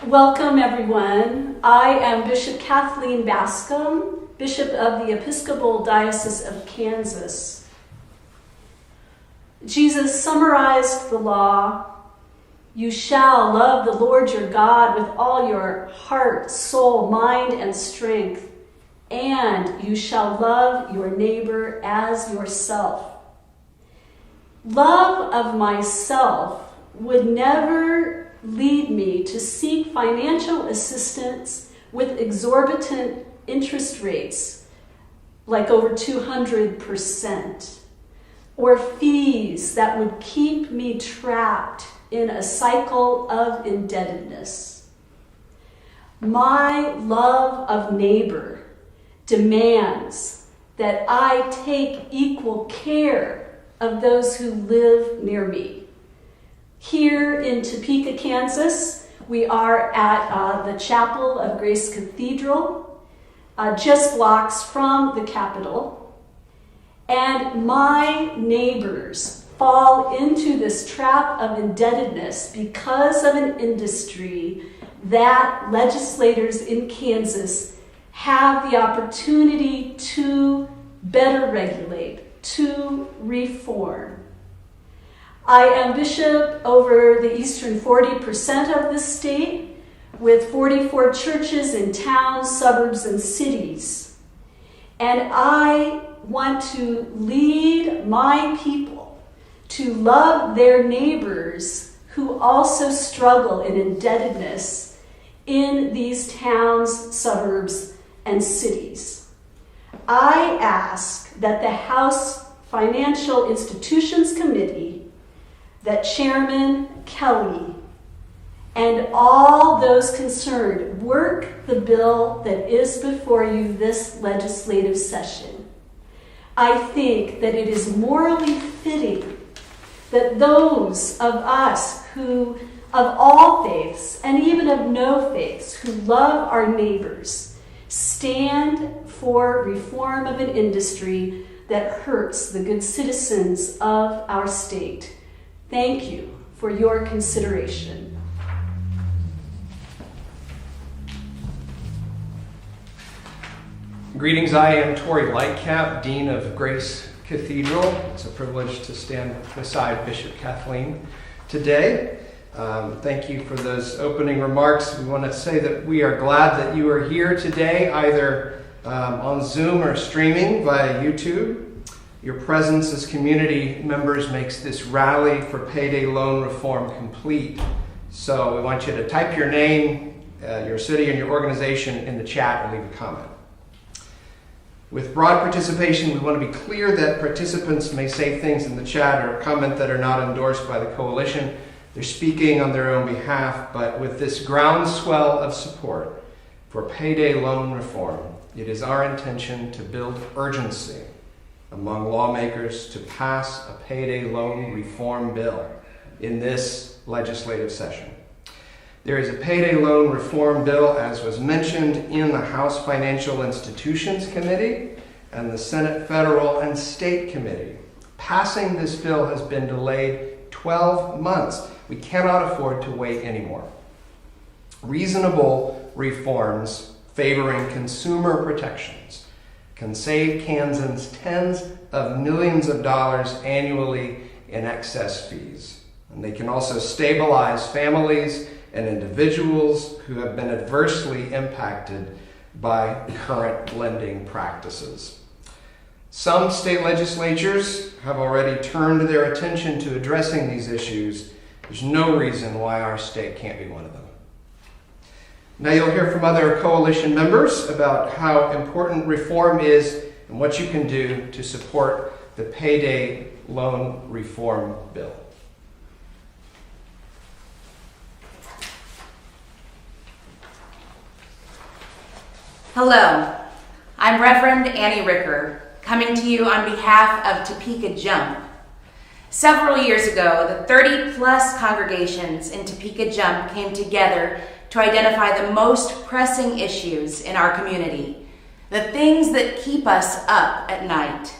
Welcome, everyone. I am Bishop Kathryn Bascom, Bishop of the Episcopal Diocese of Kansas. Jesus summarized the law. You shall love the Lord your God with all your heart, soul, mind, and strength, and you shall love your neighbor as yourself. Love of myself would never lead me to seek financial assistance with exorbitant interest rates, like over 200%, or fees that would keep me trapped in a cycle of indebtedness. My love of neighbor demands that I take equal care of those who live near me. Here in Topeka, Kansas, we are at the Chapel of Grace Cathedral, just blocks from the Capitol. And my neighbors fall into this trap of indebtedness because of an industry that legislators in Kansas have the opportunity to better regulate, to reform. I am bishop over the eastern 40% of the state, with 44 churches in towns, suburbs, and cities. And I want to lead my people to love their neighbors who also struggle in indebtedness in these towns, suburbs, and cities. I ask that the House Financial Institutions Committee, that Chairman Kelly and all those concerned work the bill that is before you this legislative session. I think that it is morally fitting that those of us who, of all faiths and even of no faiths, who love our neighbors, stand for reform of an industry that hurts the good citizens of our state. Thank you for your consideration. Greetings, I am Tori Lightcap, Dean of Grace Cathedral. It's a privilege to stand beside Bishop Kathryn today. Thank you for those opening remarks. We want to say that we are glad that you are here today, either on Zoom or streaming via YouTube. Your presence as community members makes this rally for Payday Loan Reform complete. So we want you to type your name, your city, and your organization in the chat and leave a comment. With broad participation, we want to be clear that participants may say things in the chat or comment that are not endorsed by the coalition. They're speaking on their own behalf, but with this groundswell of support for Payday Loan Reform, it is our intention to build urgency among lawmakers to pass a payday loan reform bill in this legislative session. There is a payday loan reform bill, as was mentioned, in the House Financial Institutions Committee and the Senate Federal and State Committee. Passing this bill has been delayed 12 months. We cannot afford to wait anymore. Reasonable reforms favoring consumer protections can save Kansans tens of millions of dollars annually in excess fees. And they can also stabilize families and individuals who have been adversely impacted by current lending practices. Some state legislatures have already turned their attention to addressing these issues. There's no reason why our state can't be one of them. Now you'll hear from other coalition members about how important reform is and what you can do to support the Payday Loan Reform Bill. Hello, I'm Rev Annie Ricker, coming to you on behalf of Topeka Jump. Several years ago, the 30-plus congregations in Topeka Jump came together to identify the most pressing issues in our community, the things that keep us up at night.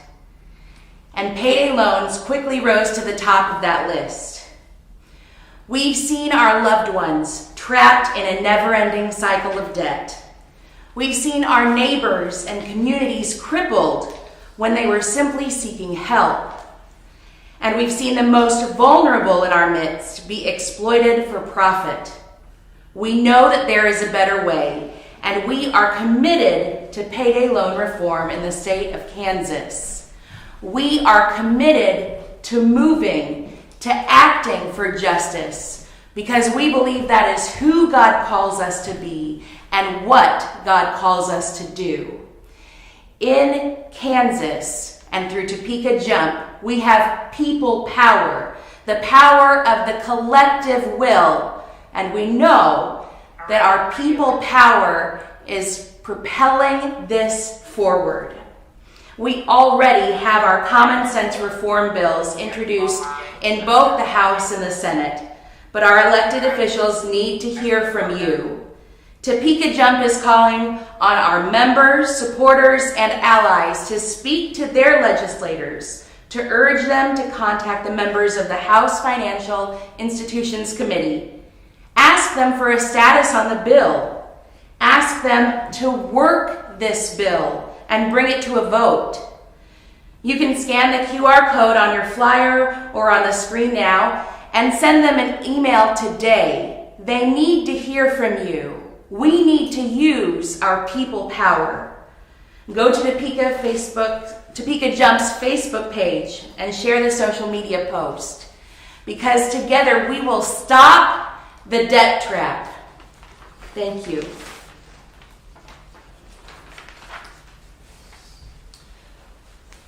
And payday loans quickly rose to the top of that list. We've seen our loved ones trapped in a never-ending cycle of debt. We've seen our neighbors and communities crippled when they were simply seeking help. And we've seen the most vulnerable in our midst be exploited for profit. We know that there is a better way, and we are committed to payday loan reform in the state of Kansas. We are committed to moving, to acting for justice, because we believe that is who God calls us to be and what God calls us to do. In Kansas and through Topeka Jump, we have people power, the power of the collective will, and we know that our people power is propelling this forward. We already have our common sense reform bills introduced in both the House and the Senate, but our elected officials need to hear from you. Topeka Jump is calling on our members, supporters, and allies to speak to their legislators, to urge them to contact the members of the House Financial Institutions Committee. Ask them for a status on the bill. Ask them to work this bill and bring it to a vote. You can scan the QR code on your flyer or on the screen now and send them an email today. They need to hear from you. We need to use our people power. Go to Topeka Jump's Facebook page and share the social media post, because together we will stop the debt trap. Thank you.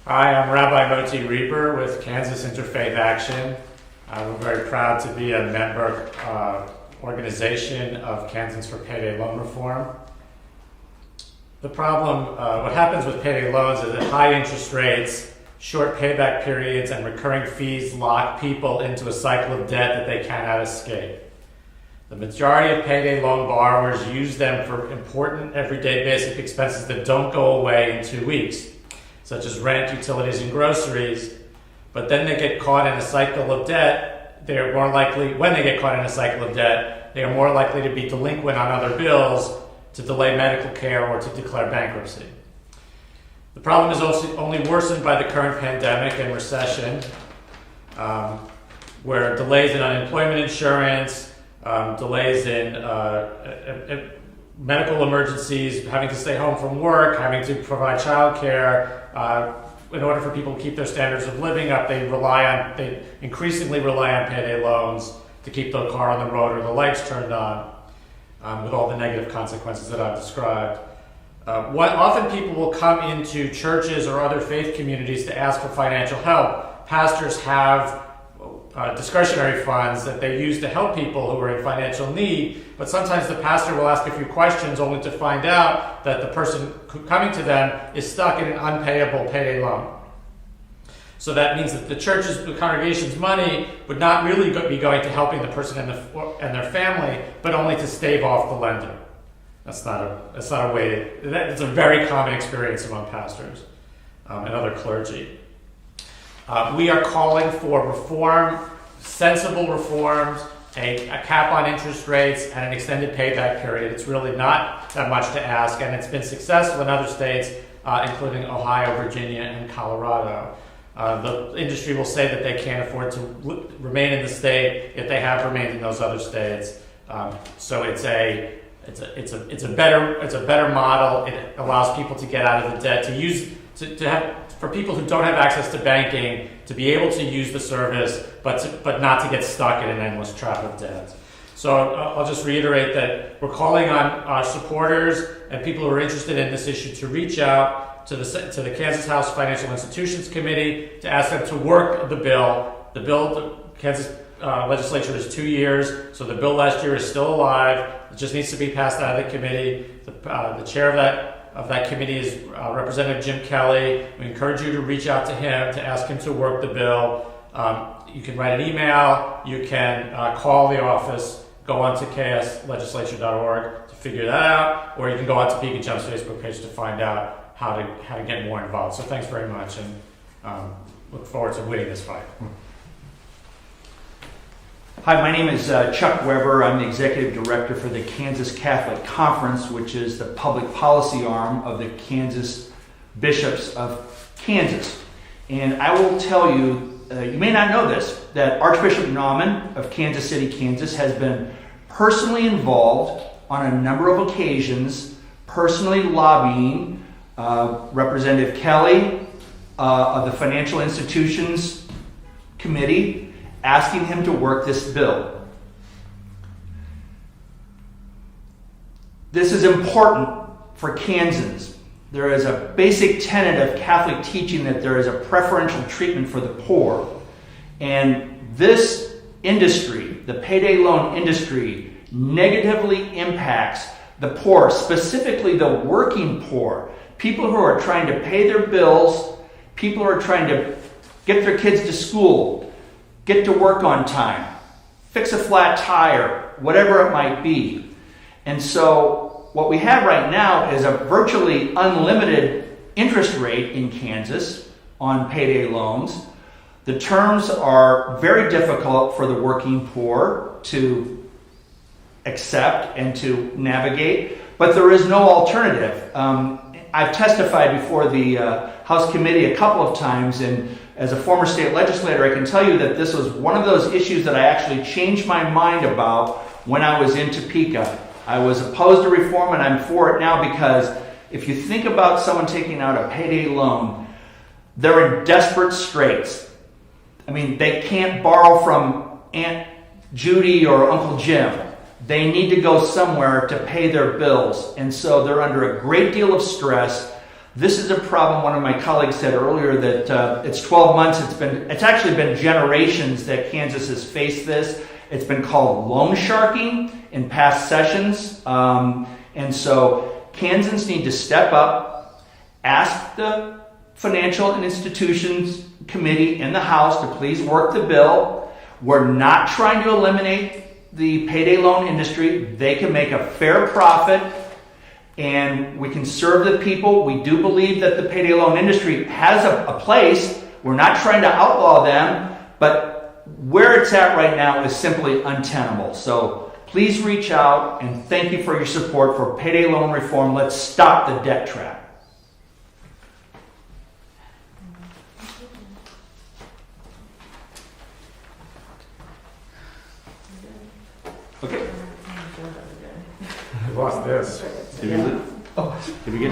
Hi, I'm Rabbi Moja Reber with Kansas Interfaith Action. We're very proud to be a member organization of Kansans for Payday Loan Reform. The problem, what happens with payday loans is that high interest rates, short payback periods, and recurring fees lock people into a cycle of debt that they cannot escape. The majority of payday loan borrowers use them for important everyday basic expenses that don't go away in 2 weeks, such as rent, utilities, and groceries. But then they get caught in a cycle of debt. They're more likely, when they get caught in a cycle of debt, they are more likely to be delinquent on other bills, to delay medical care, or to declare bankruptcy. The problem is also only worsened by the current pandemic and recession, where delays in unemployment insurance, delays in medical emergencies, having to stay home from work, having to provide childcare. In order for people to keep their standards of living up, they increasingly rely on payday loans to keep the car on the road or the lights turned on, with all the negative consequences that I've described. Often people will come into churches or other faith communities to ask for financial help. Pastors have discretionary funds that they use to help people who are in financial need, but sometimes the pastor will ask a few questions only to find out that the person coming to them is stuck in an unpayable payday loan. So that means that the congregation's money would not really be going to helping the person and their family, but only to stave off the lender. That's not a way. It's a very common experience among pastors and other clergy. We are calling for reform, sensible reforms, a cap on interest rates, and an extended payback period. It's really not that much to ask, and it's been successful in other states, including Ohio, Virginia, and Colorado. The industry will say that they can't afford to remain in the state if they have remained in those other states. So it's a better model. It allows people to get out of the debt, for people who don't have access to banking to be able to use the service, but not to get stuck in an endless trap of debt. So I'll just reiterate that we're calling on our supporters and people who are interested in this issue to reach out to the Kansas House Financial Institutions Committee to ask them to work the bill. The Kansas legislature is 2 years, so the bill last year is still alive. It just needs to be passed out of the committee. The chair of that committee is Representative Jim Kelly. We encourage you to reach out to him to ask him to work the bill. You can write an email. You can call the office. Go on to kslegislature.org to figure that out, or you can go on to Topeka Jump's Facebook page to find out how to get more involved. So thanks very much, and look forward to winning this fight. Hi, my name is Chuck Weber. I'm the Executive Director for the Kansas Catholic Conference, which is the public policy arm of the Kansas Bishops of Kansas. And I will tell you, you may not know this, that Archbishop Naumann of Kansas City, Kansas has been personally involved on a number of occasions, personally lobbying Representative Kelly of the Financial Institutions Committee, asking him to work this bill. This is important for Kansans. There is a basic tenet of Catholic teaching that there is a preferential treatment for the poor. And this industry, the payday loan industry, negatively impacts the poor, specifically the working poor. People who are trying to pay their bills, people who are trying to get their kids to school, get to work on time, fix a flat tire, whatever it might be. And so what we have right now is a virtually unlimited interest rate in Kansas on payday loans. The terms are very difficult for the working poor to accept and to navigate, but there is no alternative. I've testified before the House Committee a couple of times, and as a former state legislator, I can tell you that this was one of those issues that I actually changed my mind about when I was in Topeka. I was opposed to reform, and I'm for it now because if you think about someone taking out a payday loan, they're in desperate straits. I mean, they can't borrow from Aunt Judy or Uncle Jim. They need to go somewhere to pay their bills, and so they're under a great deal of stress. This is a problem. One of my colleagues said earlier that it's 12 months. It's actually been generations that Kansas has faced this. It's been called loan sharking in past sessions, and so Kansans need to step up, ask the Financial and Institutions Committee in the House to please work the bill. We're not trying to eliminate the payday loan industry. They can make a fair profit, and we can serve the people. We do believe that the payday loan industry has a place. We're not trying to outlaw them, but where it's at right now is simply untenable. So please reach out, and thank you for your support for payday loan reform. Let's stop the debt trap. We lost this. Did we get